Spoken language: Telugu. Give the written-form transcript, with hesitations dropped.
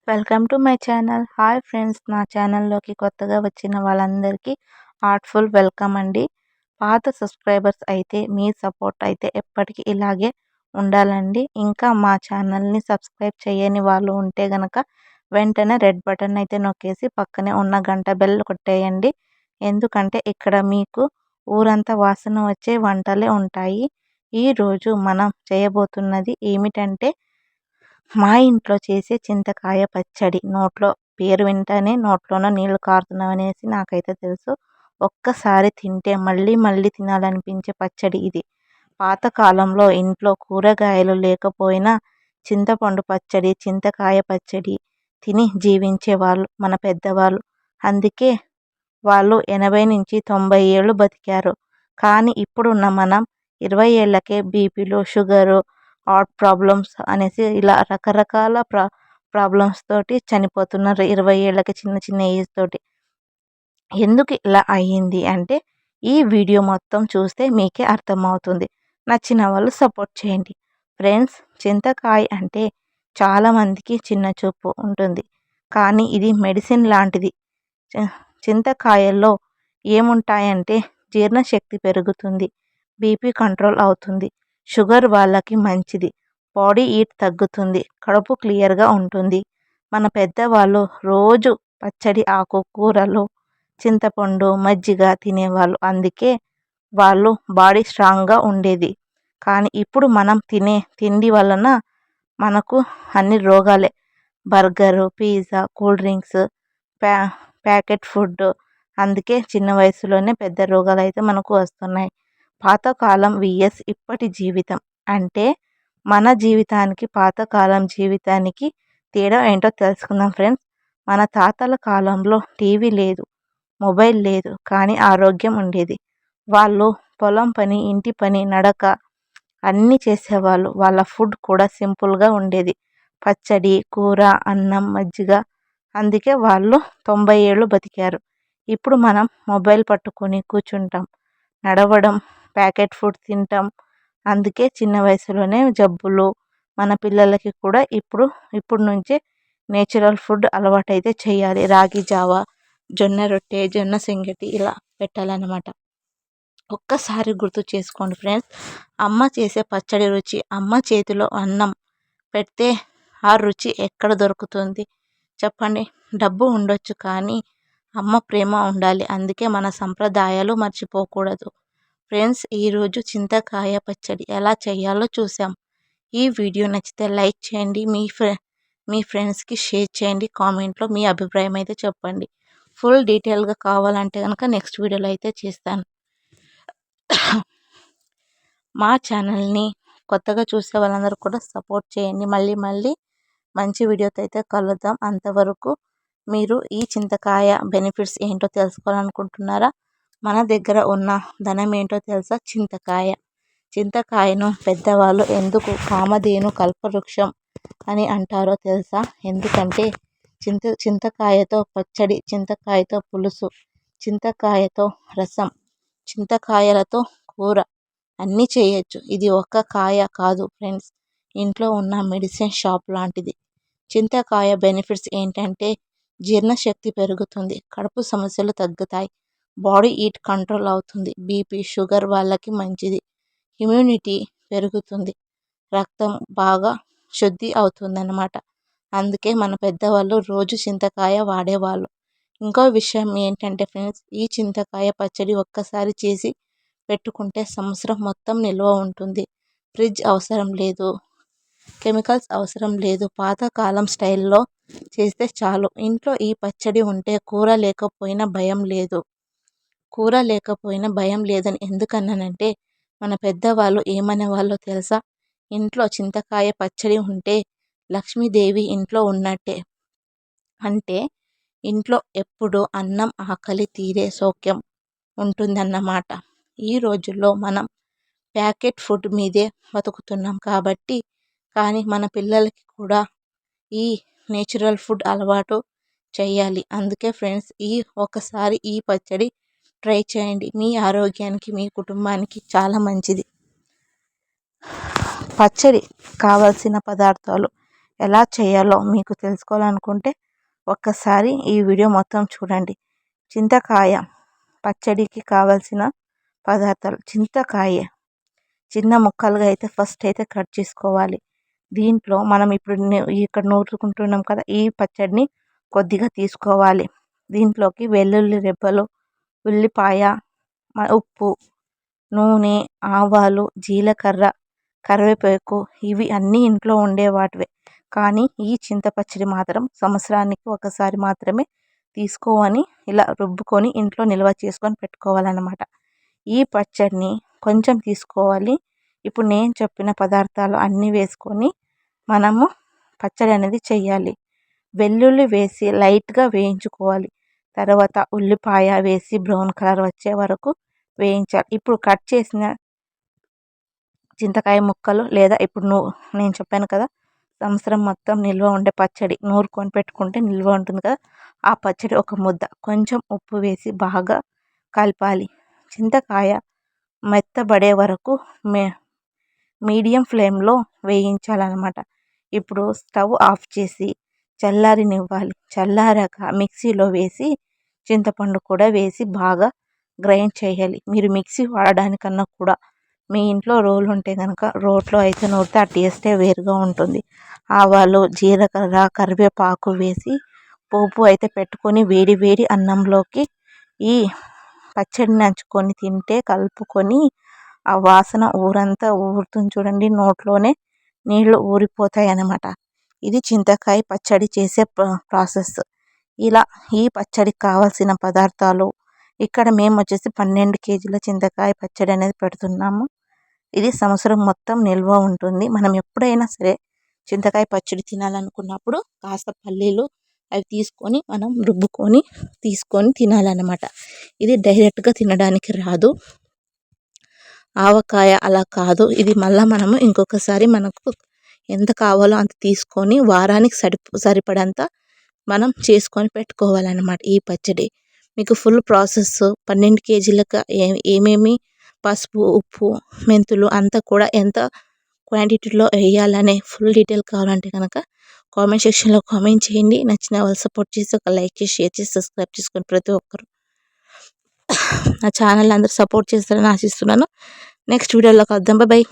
Welcome to my channel. Hi friends, నా ఛానల్లోకి కొత్తగా వచ్చిన వాళ్ళందరికీ హార్ట్ఫుల్ వెల్కమ్ అండి. పాత సబ్స్క్రైబర్స్ అయితే మీ సపోర్ట్ అయితే ఎప్పటికీ ఇలాగే ఉండాలండి. ఇంకా మా ఛానల్ని సబ్స్క్రైబ్ చేయని వాళ్ళు ఉంటే గనక వెంటనే రెడ్ బటన్ అయితే నొక్కేసి పక్కనే ఉన్న గంట బెల్ కొట్టేయండి. ఎందుకంటే ఇక్కడ మీకు ఊరంతా వాసన వచ్చే వంటలే ఉంటాయి. ఈరోజు మనం చేయబోతున్నది ఏమిటంటే మా ఇంట్లో చేసే చింతకాయ పచ్చడి. పేరు వింటేనే నోట్లోన నీళ్లు కారుతున్నాయనేసి నాకైతే తెలుసు. ఒక్కసారి తింటే మళ్ళీ మళ్ళీ తినాలనిపించే పచ్చడి ఇది. పాతకాలంలో ఇంట్లో కూరగాయలు లేకపోయినా చింతపండు పచ్చడి, చింతకాయ పచ్చడి తిని జీవించేవాళ్ళు మన పెద్దవాళ్ళు. అందుకే వాళ్ళు 80-90 ఏళ్ళు బతికారు. కానీ ఇప్పుడున్న మనం 20 ఏళ్ళకే బీపీలు, షుగరు, హార్ట్ ప్రాబ్లమ్స్ అనేసి ఇలా రకరకాల ప్రాబ్లమ్స్ తోటి చనిపోతున్నారు 20 ఏళ్ళకి, చిన్న చిన్న ఏజ్ తోటి. ఎందుకు ఇలా అయ్యింది అంటే ఈ వీడియో మొత్తం చూస్తే మీకే అర్థమవుతుంది. నచ్చిన వాళ్ళు సపోర్ట్ చేయండి. ఫ్రెండ్స్, చింతకాయ అంటే చాలామందికి చిన్న చూపు ఉంటుంది, కానీ ఇది మెడిసిన్ లాంటిది. చింతకాయల్లో ఏముంటాయంటే జీర్ణశక్తి పెరుగుతుంది, బీపీ కంట్రోల్ అవుతుంది, షుగర్ వాళ్ళకి మంచిది, బాడీ హీట్ తగ్గుతుంది, కడుపు క్లియర్గా ఉంటుంది. మన పెద్దవాళ్ళు రోజు పచ్చడి, ఆకుకూరలు, చింతపండు, మజ్జిగ తినేవాళ్ళు. అందుకే వాళ్ళు బాడీ స్ట్రాంగ్గా ఉండేది. కానీ ఇప్పుడు మనం తినే తిండి వలన మనకు అన్ని రోగాలే. Burger, pizza, cool drinks, packet food. అందుకే చిన్న వయసులోనే పెద్ద రోగాలు అయితే మనకు వస్తున్నాయి. పాతకాలం విఎస్ ఇప్పటి జీవితం అంటే మన జీవితానికి పాతకాలం జీవితానికి తేడా ఏంటో తెలుసుకుందాం ఫ్రెండ్స్. మన తాతల కాలంలో టీవీ లేదు, మొబైల్ లేదు, కానీ ఆరోగ్యం ఉండేది. వాళ్ళు పొలం పని, ఇంటి పని, నడక అన్నీ చేసేవాళ్ళు. వాళ్ళ ఫుడ్ కూడా సింపుల్గా ఉండేది. పచ్చడి, కూర, అన్నం, మజ్జిగ. అందుకే వాళ్ళు 90 ఏళ్ళు బతికారు. ఇప్పుడు మనం మొబైల్ పట్టుకొని కూర్చుంటాం, నడవడం, ప్యాకెట్ ఫుడ్ తింటాం. అందుకే చిన్న వయసులోనే జబ్బులు. మన పిల్లలకి కూడా ఇప్పుడు నుంచే నేచురల్ ఫుడ్ అలవాటైతే చేయాలి. రాగి జావ, జొన్న రొట్టె, జొన్న సంగటి ఇలా పెట్టాలన్నమాట. ఒక్కసారి గుర్తు చేసుకోండి ఫ్రెండ్స్, అమ్మ చేసే పచ్చడి రుచి, అమ్మ చేతిలో అన్నం పెడితే ఆ రుచి ఎక్కడ దొరుకుతుంది చెప్పండి. డబ్బు ఉండొచ్చు, కానీ అమ్మ ప్రేమ ఉండాలి. అందుకే మన సంప్రదాయాలు మర్చిపోకూడదు. ఫ్రెండ్స్, ఈరోజు చింతకాయ పచ్చడి ఎలా చేయాలో చూసాం. ఈ వీడియో నచ్చితే లైక్ చేయండి, మీ ఫ్రెండ్స్కి షేర్ చేయండి, కామెంట్లో మీ అభిప్రాయం అయితే చెప్పండి. ఫుల్ డీటెయిల్గా కావాలంటే కనుక నెక్స్ట్ వీడియోలో అయితే చేస్తాను. మా ఛానల్ని కొత్తగా చూసే వాళ్ళందరూ కూడా సపోర్ట్ చేయండి. మళ్ళీ మంచి వీడియోతో అయితే కలుద్దాం. అంతవరకు మీరు ఈ చింతకాయ బెనిఫిట్స్ ఏంటో తెలుసుకోవాలనుకుంటున్నారా? మన దగ్గర ఉన్న ధనం ఏంటో తెలుసా? చింతకాయను పెద్దవాళ్ళు ఎందుకు కామధేను కల్పవృక్షం అని అంటారో తెలుసా? ఎందుకంటే చింతకాయతో పచ్చడి, చింతకాయతో పులుసు, చింతకాయతో రసం, చింతకాయలతో కూర అన్నీ చేయొచ్చు. ఇది ఒక్క కాయ కాదు ఫ్రెండ్స్, ఇంట్లో ఉన్న మెడిసిన్ షాప్ లాంటిది. చింతకాయ బెనిఫిట్స్ ఏంటంటే జీర్ణశక్తి పెరుగుతుంది, కడుపు సమస్యలు తగ్గుతాయి, బాడీ హీట్ కంట్రోల్ అవుతుంది, బీపీ, షుగర్ వాళ్ళకి మంచిది, ఇమ్యూనిటీ పెరుగుతుంది, రక్తం బాగా శుద్ధి అవుతుందన్నమాట. అందుకే మన పెద్దవాళ్ళు రోజు చింతకాయ వాడేవాళ్ళు. ఇంకో విషయం ఏంటంటే ఫ్రెండ్స్, ఈ చింతకాయ పచ్చడి ఒక్కసారి చేసి పెట్టుకుంటే సంవత్సరం మొత్తం నిల్వ ఉంటుంది. ఫ్రిడ్జ్ అవసరం లేదు, కెమికల్స్ అవసరం లేదు. పాతకాలం స్టైల్లో చేస్తే చాలు. ఇంట్లో ఈ పచ్చడి ఉంటే కూర లేకపోయినా భయం లేదని ఎందుకన్నానంటే మన పెద్దవాళ్ళు ఏమనేవాళ్ళో తెలుసా? ఇంట్లో చింతకాయ పచ్చడి ఉంటే లక్ష్మీదేవి ఇంట్లో ఉన్నట్టే. అంటే ఇంట్లో ఎప్పుడు అన్నం, ఆకలి తీరే సౌఖ్యం ఉంటుందన్నమాట. ఈ రోజుల్లో మనం ప్యాకెట్ ఫుడ్ మీదే బతుకుతున్నాం కాబట్టి, కానీ మన పిల్లలకి కూడా ఈ నేచురల్ ఫుడ్ అలవాటు చేయాలి. అందుకే ఫ్రెండ్స్, ఒకసారి ఈ పచ్చడి ట్రై చేయండి. మీ ఆరోగ్యానికి, మీ కుటుంబానికి చాలా మంచిది. పచ్చడి కావాల్సిన పదార్థాలు ఎలా చేయాలో మీకు తెలుసుకోవాలనుకుంటే ఒక్కసారి ఈ వీడియో మొత్తం చూడండి. చింతకాయ పచ్చడికి కావాల్సిన పదార్థాలు: చింతకాయ చిన్న ముక్కలుగా అయితే ఫస్ట్ అయితే కట్ చేసుకోవాలి. దీంట్లో మనం ఇప్పుడు ఇక్కడ నూరుకుంటున్నాం కదా, ఈ పచ్చడిని కొద్దిగా తీసుకోవాలి. దీంట్లోకి వెల్లుల్లి రెబ్బలు, ఉల్లిపాయ, ఉప్పు, నూనె, ఆవాలు, జీలకర్ర, కరివేపాకు ఇవి అన్నీ ఇంట్లో ఉండే వాటివే. కానీ ఈ చింతపచ్చడి మాత్రం సంవత్సరానికి ఒకసారి మాత్రమే తీసుకొని ఇలా రుబ్బుకొని ఇంట్లో నిల్వ చేసుకొని పెట్టుకోవాలన్నమాట. ఈ పచ్చడిని కొంచెం తీసుకోవాలి. ఇప్పుడు నేను చెప్పిన పదార్థాలు అన్నీ వేసుకొని మనము పచ్చడి అనేది చేయాలి. వెల్లుల్లి వేసి లైట్గా వేయించుకోవాలి. తర్వాత ఉల్లిపాయ వేసి బ్రౌన్ కలర్ వచ్చే వరకు వేయించాలి. ఇప్పుడు కట్ చేసిన చింతకాయ ముక్కలు లేదా ఇప్పుడు నేను చెప్పాను కదా, సంవత్సరం మొత్తం నిల్వ ఉండే పచ్చడి నూరుకొని పెట్టుకుంటే నిల్వ ఉంటుంది కదా, ఆ పచ్చడి ఒక ముద్ద కొంచెం ఉప్పు వేసి బాగా కలపాలి. చింతకాయ మెత్తబడే వరకు మీడియం ఫ్లేమ్లో వేయించాలన్నమాట. ఇప్పుడు స్టవ్ ఆఫ్ చేసి చల్లారనివ్వాలి. చల్లారాక మిక్సీలో వేసి చింతపండు కూడా వేసి బాగా గ్రైండ్ చేయాలి. మీరు మిక్సీ వాడడానికన్నా కూడా మీ ఇంట్లో రోలు ఉంటే కనుక రోట్లో అయితే నూరితే ఆ టేస్టే వేరుగా ఉంటుంది. ఆవాలు, జీలకర్ర, కరివేపాకు వేసి పోపు అయితే పెట్టుకొని వేడి వేడి అన్నంలోకి ఈ పచ్చడిని నంచుకొని తింటే కలుపుకొని ఆ వాసన ఊరంతా ఊరుతుంది చూడండి, నోట్లోనే నీళ్లు ఊరిపోతాయి అన్నమాట. ఇది చింతకాయ పచ్చడి చేసే ప్రాసెస్. ఇలా ఈ పచ్చడికి కావాల్సిన పదార్థాలు ఇక్కడ మేము వచ్చేసి 12 కేజీల చింతకాయ పచ్చడి అనేది పెడుతున్నాము. ఇది సంవత్సరం మొత్తం నిల్వ ఉంటుంది. మనం ఎప్పుడైనా సరే చింతకాయ పచ్చడి తినాలనుకున్నప్పుడు కాస్త పల్లీలు అవి తీసుకొని మనం రుబ్బుకొని తీసుకొని తినాలన్నమాట. ఇది డైరెక్ట్గా తినడానికి రాదు. ఆవకాయ అలా కాదు. ఇది మళ్ళీ మనము ఇంకొకసారి మనకు ఎంత కావాలో అంత తీసుకొని వారానికి సరిపడంత మనం చేసుకొని పెట్టుకోవాలన్నమాట. ఈ పచ్చడి మీకు ఫుల్ ప్రాసెస్ 12 కేజీలకు ఏమేమి పసుపు, ఉప్పు, మెంతులు అంతా కూడా ఎంత క్వాంటిటీలో వేయాలనే ఫుల్ డీటెయిల్ కావాలంటే కనుక కామెంట్ సెక్షన్లో కామెంట్ చేయండి. నచ్చిన వాళ్ళు సపోర్ట్ చేసి ఒక లైక్ చేసి, షేర్ చేసి, సబ్స్క్రైబ్ చేసుకొని ప్రతి ఒక్కరు నా ఛానల్ అందరూ సపోర్ట్ చేస్తారని ఆశిస్తున్నాను. నెక్స్ట్ వీడియోలో కలుద్దాం. బాయ్.